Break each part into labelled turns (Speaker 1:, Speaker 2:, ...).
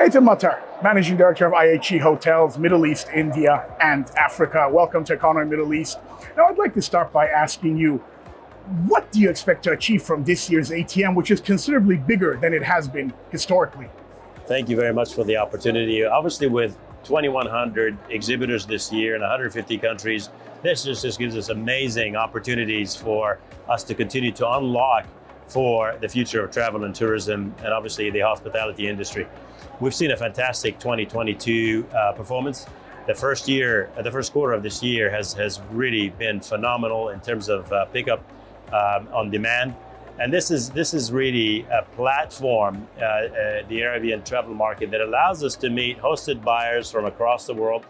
Speaker 1: Haitham Mattar, Managing Director of IHG Hotels, Middle East, India, and Africa. Welcome to Economy Middle East. Now, I'd like to start by asking you, what do you expect to achieve from this year's ATM, which is considerably bigger than it has been historically?
Speaker 2: Thank you very much for the opportunity. Obviously, with 2,100 exhibitors this year in 150 countries, this just gives us amazing opportunities for us to continue to unlock for the future of travel and tourism, and obviously the hospitality industry. We've seen a fantastic 2022 performance. The first quarter of this year has really been phenomenal in terms of pickup on demand. And this is really a platform, the Arabian travel market, that allows us to meet hosted buyers from across the world,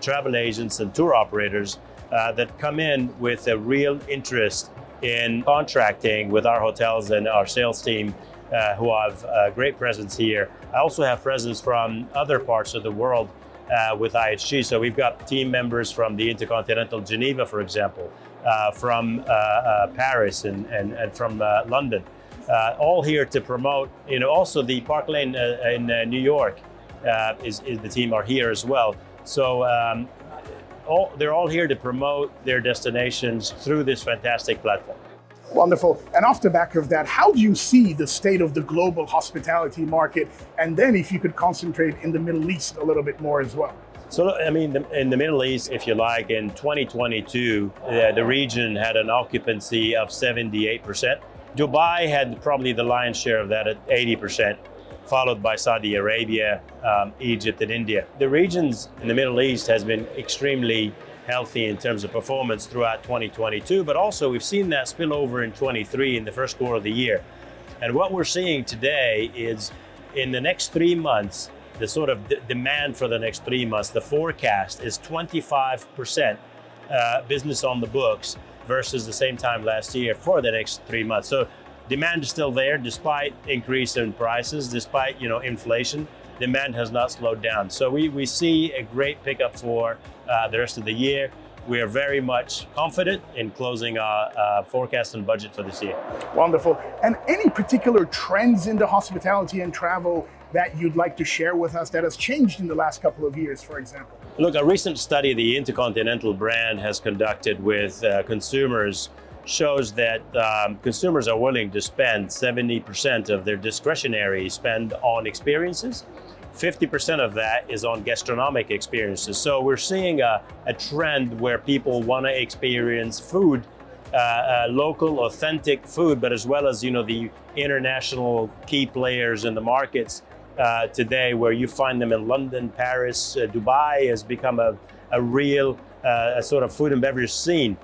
Speaker 2: travel agents and tour operators that come in with a real interest in contracting with our hotels and our sales team who have a great presence here. I also have presence from other parts of the world with IHG. So we've got team members from the Intercontinental Geneva, for example, from Paris and from London, all here to promote. Also the Park Lane in New York is the team are here as well. So they're all here to promote their destinations through this fantastic platform.
Speaker 1: Wonderful. And off the back of that, how do you see the state of the global hospitality market? And then if you could concentrate in the Middle East a little bit more as well.
Speaker 2: So, I mean, in the Middle East, if you like, in 2022, the region had an occupancy of 78%. Dubai had probably the lion's share of that at 80%, followed by Saudi Arabia, Egypt, and India. The regions in the Middle East has been extremely healthy in terms of performance throughout 2022, but also we've seen that spill over in 23 in the first quarter of the year. And what we're seeing today is in the next 3 months, the sort of demand for the next 3 months, the forecast is 25% business on the books versus the same time last year for the next 3 months. So demand is still there despite increase in prices, despite inflation. Demand has not slowed down. So we see a great pickup for the rest of the year. We are very much confident in closing our forecast and budget for this year.
Speaker 1: Wonderful. And any particular trends in the hospitality and travel that you'd like to share with us that has changed in the last couple of years, for example?
Speaker 2: Look, a recent study the Intercontinental brand has conducted with consumers shows that consumers are willing to spend 70% of their discretionary spend on experiences. 50% of that is on gastronomic experiences. So we're seeing a trend where people want to experience food, local, authentic food, but as well as the international key players in the markets today, where you find them in London, Paris, Dubai has become a real sort of food and beverage scene.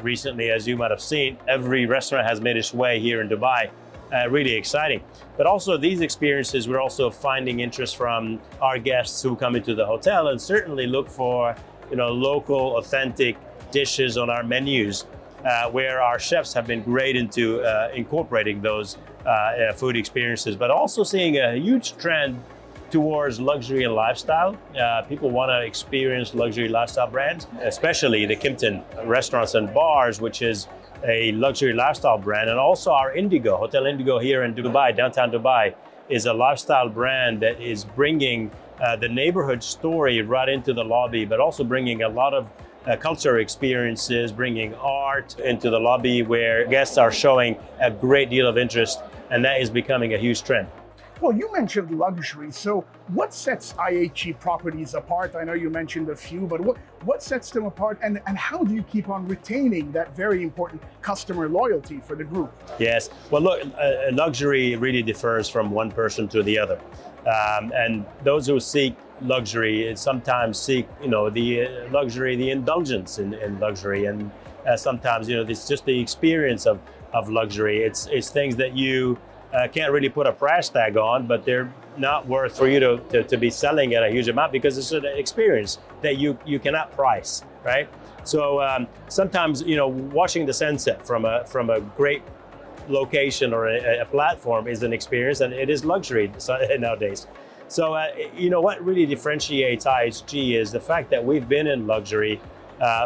Speaker 2: Recently, as you might have seen, every restaurant has made its way here in Dubai. Really exciting. But also these experiences, we're also finding interest from our guests who come into the hotel and certainly look for local, authentic dishes on our menus, where our chefs have been great into incorporating those food experiences, but also seeing a huge trend towards luxury and lifestyle. People want to experience luxury lifestyle brands, especially the Kimpton restaurants and bars, which is a luxury lifestyle brand. And also our Indigo, Hotel Indigo here in Dubai, downtown Dubai, is a lifestyle brand that is bringing the neighborhood story right into the lobby, but also bringing a lot of cultural experiences, bringing art into the lobby where guests are showing a great deal of interest, and that is becoming a huge trend.
Speaker 1: Well, you mentioned luxury. So what sets IHG properties apart? I know you mentioned a few, but what sets them apart, and how do you keep on retaining that very important customer loyalty for the group?
Speaker 2: Yes, well look, luxury really differs from one person to the other. And those who seek luxury sometimes seek, the luxury, the indulgence in luxury. And sometimes, it's just the experience of luxury. It's things that you can't really put a price tag on, but they're not worth for you to be selling at a huge amount because it's an experience that you cannot price, right? So sometimes, watching the sunset from a great location or a platform is an experience, and it is luxury nowadays. So what really differentiates IHG is the fact that we've been in luxury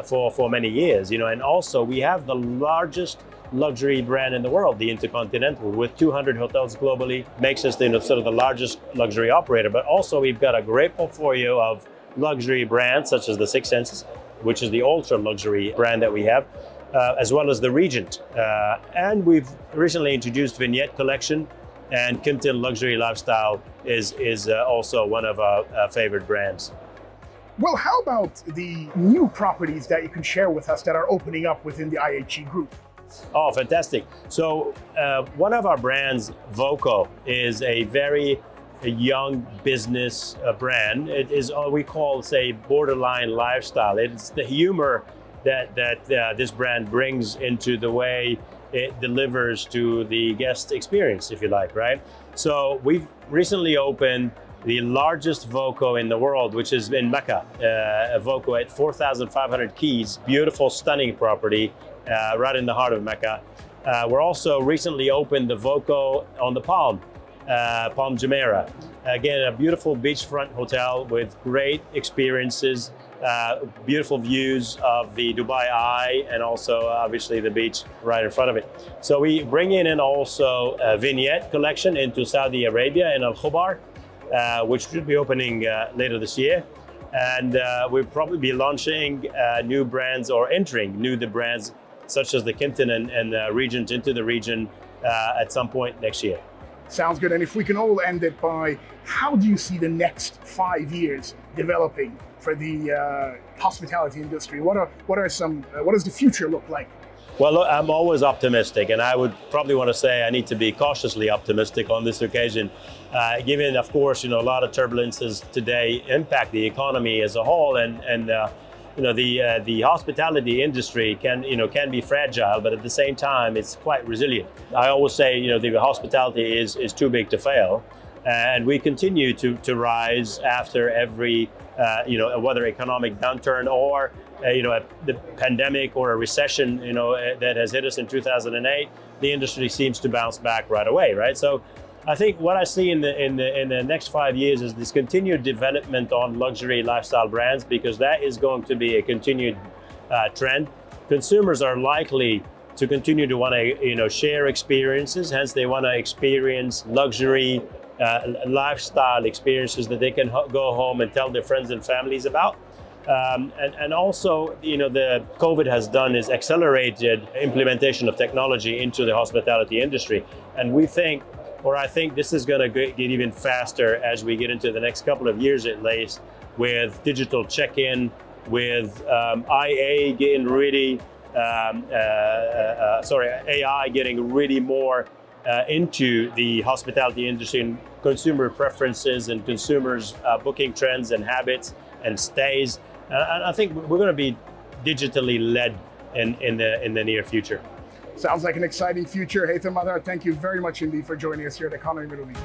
Speaker 2: for many years, and also we have the largest luxury brand in the world, the Intercontinental, with 200 hotels globally, makes us sort of the largest luxury operator. But also we've got a great portfolio of luxury brands such as the Six Senses, which is the ultra luxury brand that we have, as well as the Regent. And we've recently introduced Vignette Collection, and Kimpton Luxury Lifestyle is also one of our favorite brands.
Speaker 1: Well, how about the new properties that you can share with us that are opening up within the IHG group?
Speaker 2: Oh, fantastic. So one of our brands, Voco, is a very young business brand. It is what we call, say, borderline lifestyle. It's the humor that this brand brings into the way it delivers to the guest experience, if you like, right? So we've recently opened the largest Voco in the world, which is in Makkah, a Voco at 4,500 keys, beautiful, stunning property right in the heart of Makkah. We're also recently opened the Voco on the Palm Jumeirah. Again, a beautiful beachfront hotel with great experiences, beautiful views of the Dubai Eye, and also obviously the beach right in front of it. So we bring in also a Vignette Collection into Saudi Arabia in Al Khobar, which should be opening later this year. And we'll probably be launching new brands or entering new brands such as the Kimpton and Regent into the region at some point next year.
Speaker 1: Sounds good. And if we can all end it by, how do you see the next 5 years developing for the hospitality industry? What does the future look like?
Speaker 2: Well, look, I'm always optimistic, and I would probably want to say I need to be cautiously optimistic on this occasion, given, of course, a lot of turbulences today impact the economy as a whole, and the hospitality industry can be fragile, but at the same time, it's quite resilient. I always say, the hospitality is too big to fail, and we continue to rise after every, whether economic downturn or the pandemic or a recession, that has hit us in 2008. The industry seems to bounce back right away, right? So I think what I see in the next 5 years is this continued development on luxury lifestyle brands, because that is going to be a continued trend. Consumers are likely to continue to want to share experiences, hence they want to experience luxury lifestyle experiences that they can go home and tell their friends and families about. And also, the COVID has done is accelerated implementation of technology into the hospitality industry, and I think this is going to get even faster as we get into the next couple of years at least, with digital check-in, with AI getting really, AI getting really more into the hospitality industry, and consumer preferences and consumers' booking trends and habits and stays. And I think we're going to be digitally led in the near future.
Speaker 1: Sounds like an exciting future. Haitham Mattar, thank you very much indeed for joining us here at Economy Middle East.